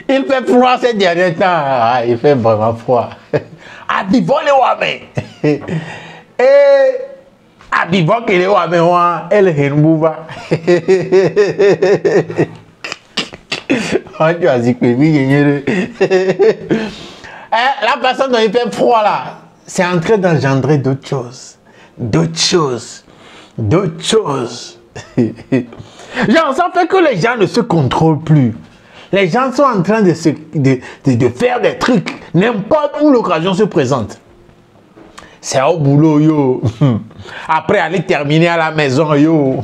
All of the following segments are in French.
Il fait froid ces derniers temps. Ah, il fait vraiment froid. Abivon les Wame. Et Abivon les Wame, elle est Mbouva. La façon dont il fait froid là, c'est en train d'engendrer d'autres choses. D'autres choses. D'autres choses. Genre, ça fait que les gens ne se contrôlent plus. Les gens sont en train de faire des trucs n'importe où l'occasion se présente. C'est au boulot, yo. Après, aller terminer à la maison, yo.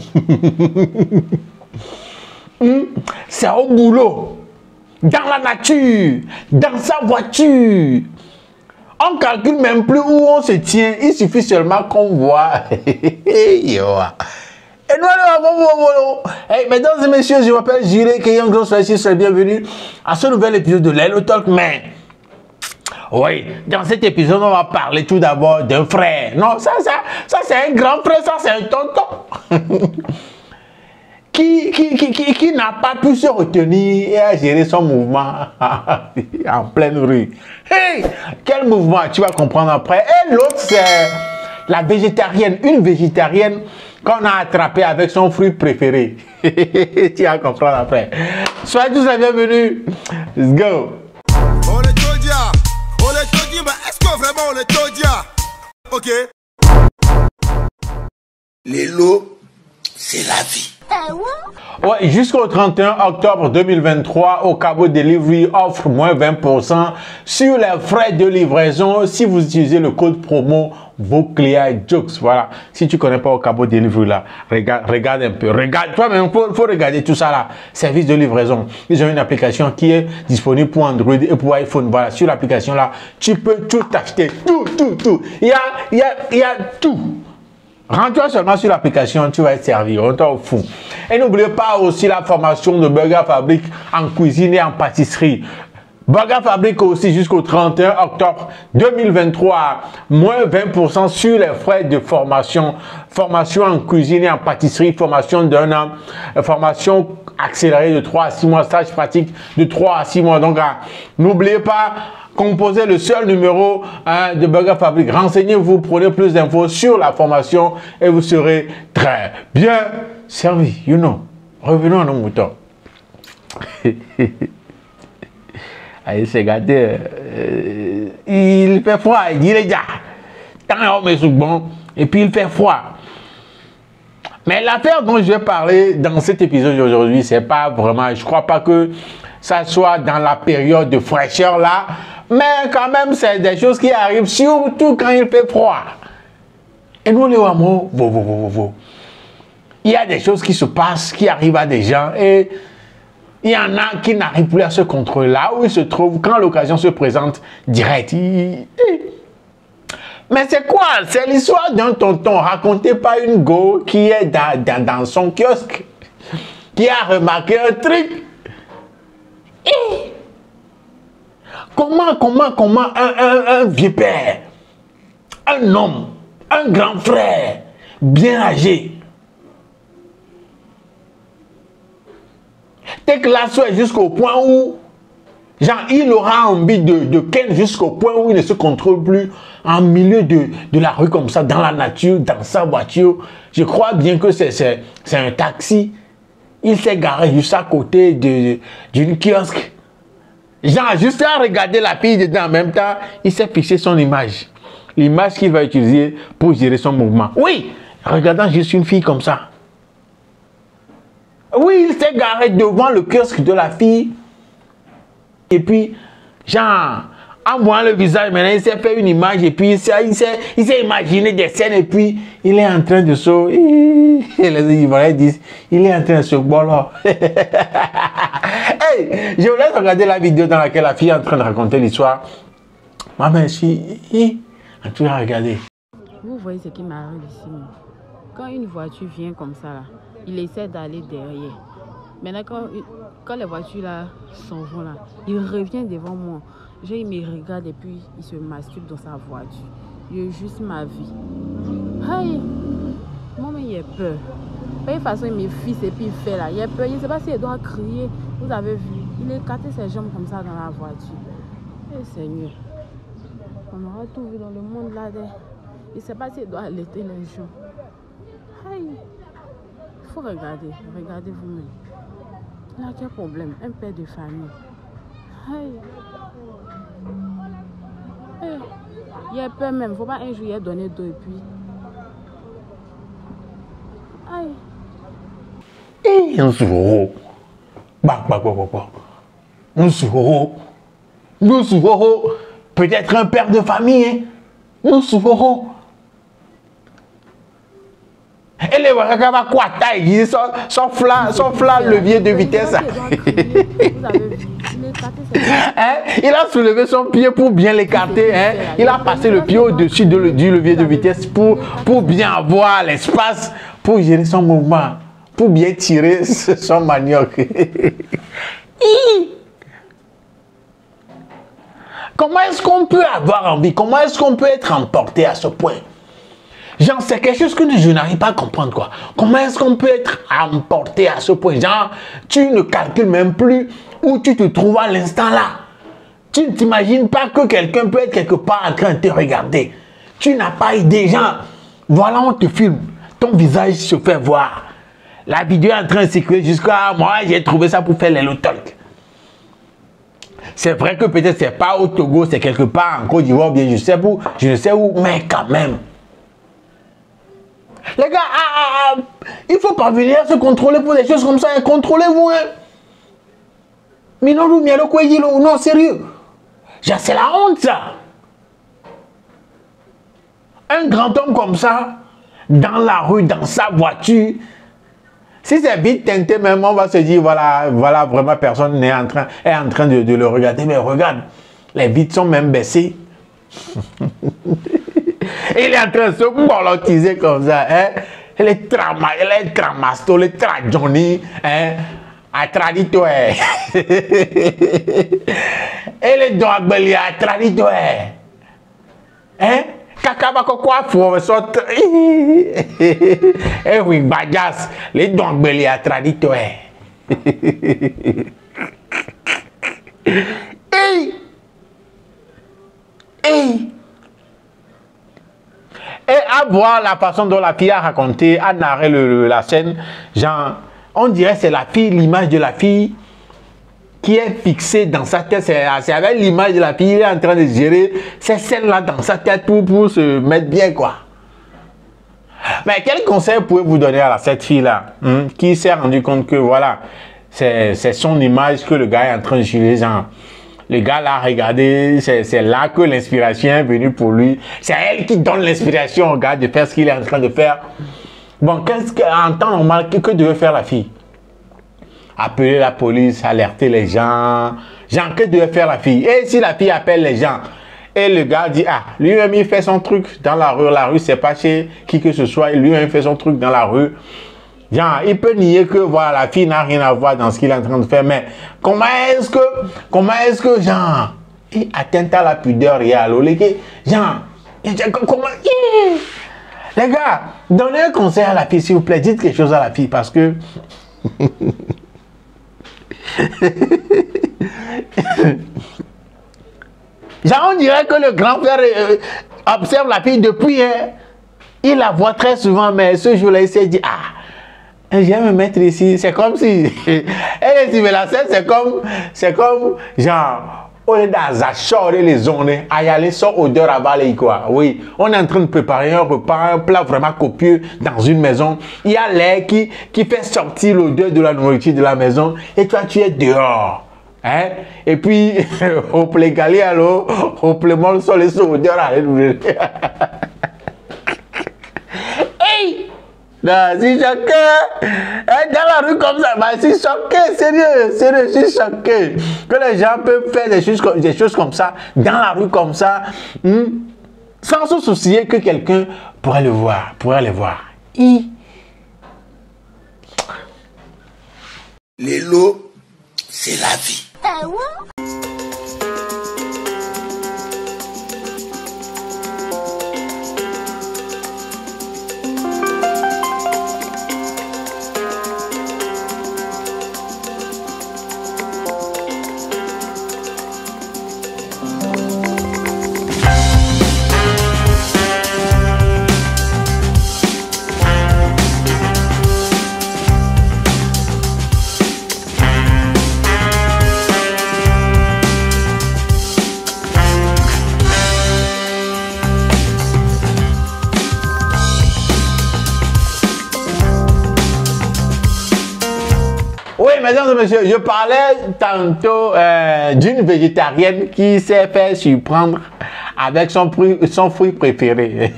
C'est au boulot. Dans la nature. Dans sa voiture. On ne calcule même plus où on se tient. Il suffit seulement qu'on voit. Yo. Et nous, hey, mesdames et messieurs, je m'appelle Jiré Keyon, soyez bienvenue à ce nouvel épisode de Lelo Talk Man. Oui, dans cet épisode, on va parler tout d'abord d'un frère. Non, ça c'est un grand frère, ça c'est un tonton. qui n'a pas pu se retenir et a géré son mouvement en pleine rue. Hey, quel mouvement? Tu vas comprendre après. Et l'autre, c'est la végétarienne, une végétarienne qu'on a attrapé avec son fruit préféré. Tu vas comprendre après. Soyez tous les bienvenus. Let's go. On est Todia. On est Todia, mais est-ce que vraiment on est Todia? Ok. L'élo, c'est la vie. Ouais, jusqu'au 31 octobre 2023, Okabo Delivery offre moins 20% sur les frais de livraison si vous utilisez le code promo VOSCLIENTS. Voilà, si tu connais pas Okabo Delivery là, regarde un peu, regarde toi-même, faut regarder tout ça là. Service de livraison. Ils ont une application qui est disponible pour Android et pour iPhone. Voilà, sur l'application là, tu peux tout acheter, tout. Il y a tout. Rends-toi seulement sur l'application, tu vas être servi, on t'en fout. Et n'oubliez pas aussi la formation de Burger Fabric en cuisine et en pâtisserie. Burger Fabric aussi jusqu'au 31 octobre 2023, moins 20% sur les frais de formation. Formation en cuisine et en pâtisserie, formation d'un an, formation accélérée de 3 à 6 mois, stage pratique de 3 à 6 mois. Donc, n'oubliez pas, composez le seul numéro de Burger Fabric. Renseignez-vous, prenez plus d'infos sur la formation et vous serez très bien servi. You know. Revenons à nos moutons. Allez, c'est gâté. Il fait froid, il dit les gars. Tant on met sous bon, et puis il fait froid. Mais l'affaire dont je vais parler dans cet épisode d'aujourd'hui, c'est pas vraiment, je crois pas que ça soit dans la période de fraîcheur là, mais quand même, c'est des choses qui arrivent surtout quand il fait froid. Et nous, les Wamo, il y a des choses qui se passent, qui arrivent à des gens et il y en a qui n'arrivent plus à se contrôler là où ils se trouvent quand l'occasion se présente direct. Mais c'est quoi? C'est l'histoire d'un tonton raconté par une go qui est dans son kiosque, qui a remarqué un truc. Comment un vieux père, un homme, un grand frère, bien âgé, tes classes jusqu'au point où, genre, il aura envie de ken jusqu'au point où il ne se contrôle plus en milieu de la rue comme ça, dans la nature, dans sa voiture. Je crois bien que c'est un taxi. Il s'est garé juste à côté d'une kiosque. Genre, juste à regarder la fille dedans en même temps, il s'est fixé son image. L'image qu'il va utiliser pour gérer son mouvement. Oui, regardant juste une fille comme ça. Oui, il s'est garé devant le kiosque de la fille. Et puis, genre, en voyant le visage, maintenant, il s'est fait une image et puis il s'est imaginé des scènes et puis il est en train de se... Les Ivoiriens disent, il est en train de se boire. Hey, je vous laisse regarder la vidéo dans laquelle la fille est en train de raconter l'histoire. Maman, je suis en train de regarder. Vous voyez ce qui m'arrive ici. Quand une voiture vient comme ça, là, il essaie d'aller derrière. Maintenant, quand les voitures là s'en vont là, il revient devant moi. Il me regarde et puis il se masturbe dans sa voiture. Il est juste ma vie. Aïe, moi, il a peur. De toute façon, il me fisse et puis il fait là. Il a peur, il ne sait pas s'il doit crier. Vous avez vu, il a écarté ses jambes comme ça dans la voiture. Eh Seigneur, on aura tout vu dans le monde là. Il ne sait pas s'il doit allaiter les gens. Aïe. Il faut regarder, regardez vous-même. Là, quel problème? Un père de famille. Aïe. Eh. Il a peur même, il ne faut pas un jour il a donné d'eau et puis. Aïe. Et un sourd. Un sourd. Un sourd. Peut-être un père de famille. Hein? Un sourd. Et les Wakaba quoi taille, son flat levier de vitesse. Hein? Il a soulevé son pied pour bien l'écarter. Hein? Il a passé le pied au-dessus du levier de vitesse pour bien avoir l'espace pour gérer son mouvement, pour bien tirer son manioc. Comment est-ce qu'on peut avoir envie? Comment est-ce qu'on peut être emporté à ce point? Genre, c'est quelque chose que je n'arrive pas à comprendre, quoi. Comment est-ce qu'on peut être emporté à ce point? Genre, tu ne calcules même plus où tu te trouves à l'instant là. Tu ne t'imagines pas que quelqu'un peut être quelque part en train de te regarder. Tu n'as pas idée, genre, voilà, on te filme. Ton visage se fait voir. La vidéo est en train de circuler jusqu'à moi, j'ai trouvé ça pour faire les low talk. C'est vrai que peut-être c'est pas au Togo, c'est quelque part en Côte d'Ivoire, bien je ne sais où, mais quand même. Les gars, il faut pas venir se contrôler pour des choses comme ça. Contrôlez-vous. Hein. Mais non, non, sérieux. C'est la honte, ça. Un grand homme comme ça, dans la rue, dans sa voiture, si c'est vite teinté, même on va se dire, voilà vraiment personne est en train de le regarder. Mais regarde, les vitres sont même baissées. Il est en train de se mollotiser comme ça. Hein? Elle est tramasto, les tradjoni. Hein? A tradito. Elle est doagbeli a tradito. Hein? Kakaba quoi faut sorte. Eh oui, bajas. Les doagbeli a tradito. Hey! Hey! Et à voir la façon dont la fille a raconté, a narré la scène, genre, on dirait que c'est la fille, l'image de la fille qui est fixée dans sa tête. C'est avec l'image de la fille, il est en train de gérer ces scènes-là dans sa tête pour se mettre bien, quoi. Mais quel conseil pouvez-vous donner à cette fille-là, qui s'est rendu compte que, voilà, c'est son image que le gars est en train de gérer, genre. Le gars l'a regardé, c'est là que l'inspiration est venue pour lui. C'est elle qui donne l'inspiration au gars de faire ce qu'il est en train de faire. Bon, en temps normal, que devait faire la fille? Appeler la police, alerter les gens. Genre, que devait faire la fille? Et si la fille appelle les gens? Et le gars dit, ah, lui-même il fait son truc dans la rue c'est pas chez qui que ce soit, lui-même fait son truc dans la rue. Genre, il peut nier que voilà, la fille n'a rien à voir dans ce qu'il est en train de faire, mais comment est-ce que, genre, il atteint à la pudeur et à l'eau, genre, comment, les gars, donnez un conseil à la fille, s'il vous plaît, dites quelque chose à la fille, parce que, genre, on dirait que le grand frère observe la fille depuis, hein. Il la voit très souvent, mais ce jour-là, il s'est dit, ah, je vais me mettre ici. C'est comme si, elle est la scène, c'est comme, genre, on est dans un char les zones, à y aller sans odeur à balayer, quoi. Oui, on est en train de préparer un repas, un plat vraiment copieux dans une maison. Il y a l'air qui fait sortir l'odeur de la nourriture de la maison, et toi, tu es dehors. Hein? Et puis, au plégalé, alors, au plémol, sur les odeurs à hey! Non, si choqué, dans la rue comme ça, bah, si choqué, sérieux, je suis choqué. Que les gens peuvent faire des choses comme ça, dans la rue comme ça, sans se soucier que quelqu'un pourrait le voir, Les lots, c'est la vie. Oui, mesdames et messieurs, je parlais tantôt d'une végétarienne qui s'est fait surprendre avec son fruit préféré.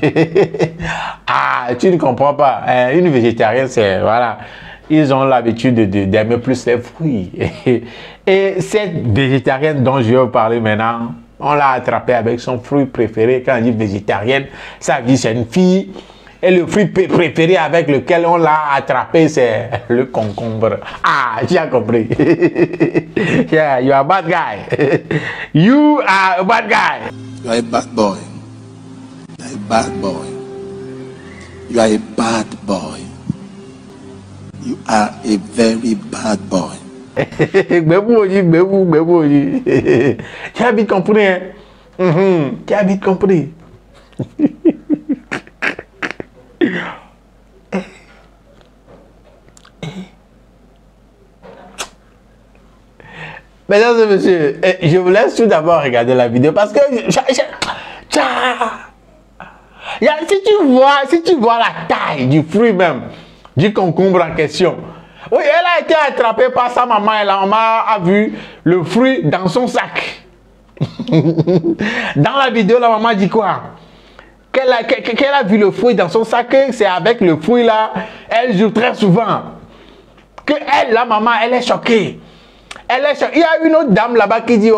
Ah, tu ne comprends pas. Une végétarienne, c'est, voilà, ils ont l'habitude d'aimer plus les fruits. Et cette végétarienne dont je vais vous parler maintenant, on l'a attrapée avec son fruit préféré. Quand on dit végétarienne, ça veut dire c'est une fille. Et le fruit préféré avec lequel on l'a attrapé, c'est le concombre. Ah, tu as compris. Yeah, you are a bad guy. You are a bad guy. You are a bad boy. You are a bad boy. You are a bad boy. You are a very bad boy. Tu as vite compris, hein? Tu as vite compris. Mesdames et messieurs, je vous laisse tout d'abord regarder la vidéo parce que si tu vois la taille du fruit même, du concombre en question, oui, elle a été attrapée par sa maman et la maman a vu le fruit dans son sac. Dans la vidéo, la maman dit quoi? Qu'elle a vu le fruit dans son sac, c'est avec le fruit là, elle joue très souvent. Que elle, la maman, elle est choquée. Il y a une autre dame là-bas qui dit, oh,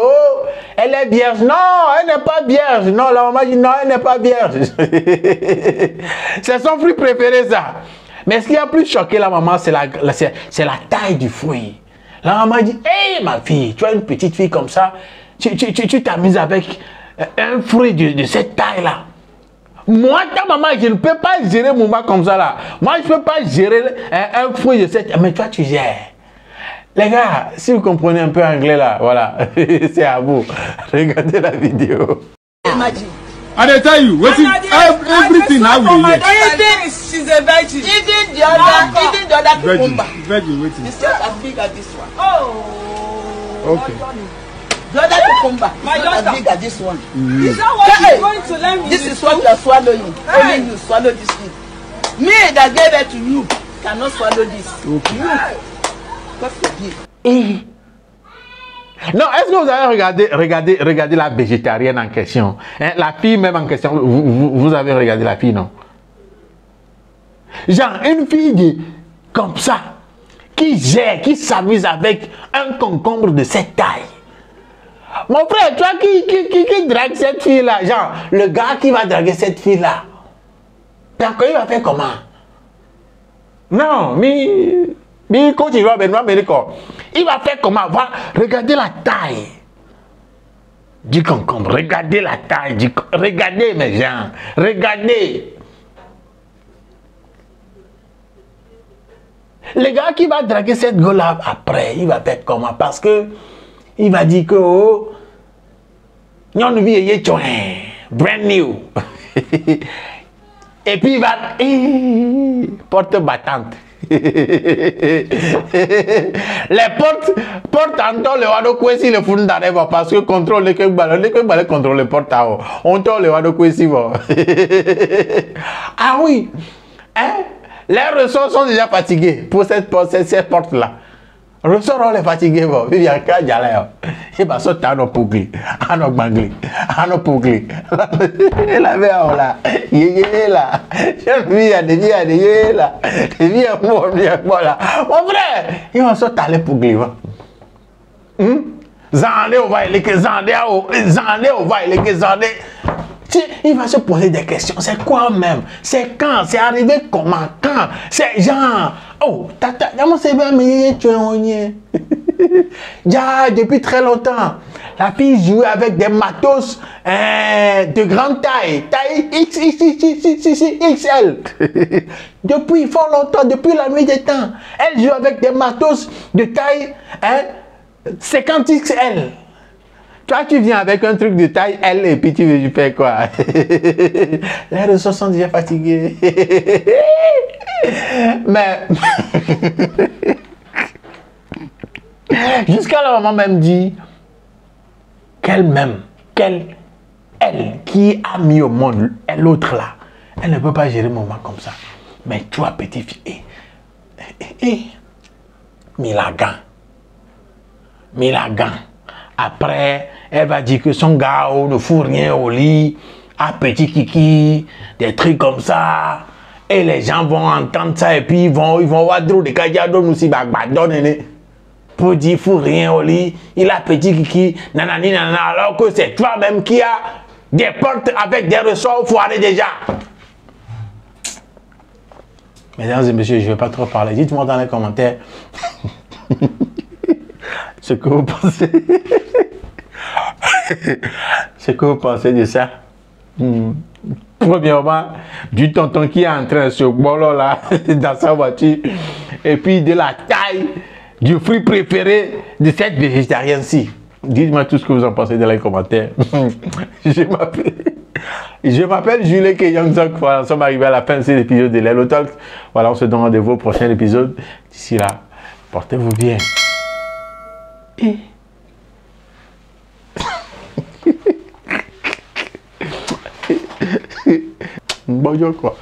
elle est vierge. Non, elle n'est pas vierge. Non, la maman dit, non, elle n'est pas vierge. C'est son fruit préféré, ça. Mais ce qui a plus choqué la maman, c'est la taille du fruit. La maman dit, hé, ma fille, tu as une petite fille comme ça, tu t'amuses avec un fruit de cette taille-là. Moi, ta maman, je ne peux pas gérer mon bas comme ça là. Moi, je ne peux pas gérer un fruit de cette... Mais toi, tu gères. Les gars, si vous comprenez un peu anglais là, voilà, c'est à vous. Regardez la vidéo. Imagine. I tell you, everything how we hear. Even she's a virgin. Even the other cucumber. Virgin, waiting. It's just as big as this one. Oh. Okay. The other cucumber is not as big as this one. Is that what you're going to learn me? This is what you are swallowing. Only you swallow this thing. Me that gave it to you cannot swallow this. Okay. You. God forbid. Non, est-ce que vous avez regardé la végétarienne en question, hein? La fille même en question, vous avez regardé la fille, non? Genre, une fille comme ça, qui gère, qui s'amuse avec un concombre de cette taille. Mon frère, toi qui drague cette fille-là, genre, le gars qui va draguer cette fille-là, il va faire comment? Non, mais quand il va il va faire comment? Regardez la taille du concombre. Regardez la taille du concombre. Regardez mes gens. Regardez. Le gars qui va draguer cette go-là après, il va faire comment? Parce que il va dire que oh, non, brand new. Et puis il va porte battante. Les portes en le wado kwesi le funda d'arriver parce que contrôle le que contrôle les portes à haut. On tourne le wado kwesi bon. Ah oui, hein? Les ressorts sont déjà fatigués pour cette porte là. Ressort on les fatigués bon. Il y a qu'à y aller. Il va sauter à nos pouglis, à nos banglis, à nos pouglis. Il avait un là, il est là. Je vis à des là. Il vit à moi là. Mon frère, il va sauter à les pouglis. Zandé au va il que Zandé au va il que Zandé. Il va se poser des questions. C'est quoi même? C'est quand? C'est arrivé comment? Quand? C'est genre... Oh, tata, c'est bien, mais tu es depuis très longtemps. La fille jouait avec des matos de grande taille. Taille XL. Depuis fort longtemps, depuis la nuit des temps. Elle joue avec des matos de taille 50 XL. Toi, tu viens avec un truc de taille L et puis tu veux faire quoi? Les ressources sont déjà fatigués. Mais jusqu'à la maman même dit elle qui a mis au monde l'autre là, elle ne peut pas gérer mon maman comme ça. Mais toi, petite fille, Milagan. Après, elle va dire que son gars ne fout rien au lit, a petit kiki, des trucs comme ça. Et les gens vont entendre ça et puis ils vont voir drôle de kajado nous si bagbadonné. Pour dire fout rien au lit, il a petit kiki, nanani nanana, alors que c'est toi-même qui a des portes avec des ressorts foirés déjà. Mesdames et messieurs, je ne vais pas trop parler. Dites-moi dans les commentaires ce que vous pensez. Ce que vous pensez de ça. Premièrement, du tonton qui est en train de se bolo là dans sa voiture. Et puis de la taille du fruit préféré de cette végétarienne-ci. Dites-moi tout ce que vous en pensez dans les commentaires. Je m'appelle Julien Keyangzok. Voilà, nous sommes arrivés à la fin de cet épisode de Lelo Talk. Voilà, on se donne rendez-vous au prochain épisode. D'ici là, portez-vous bien. Et... Bonjour quoi.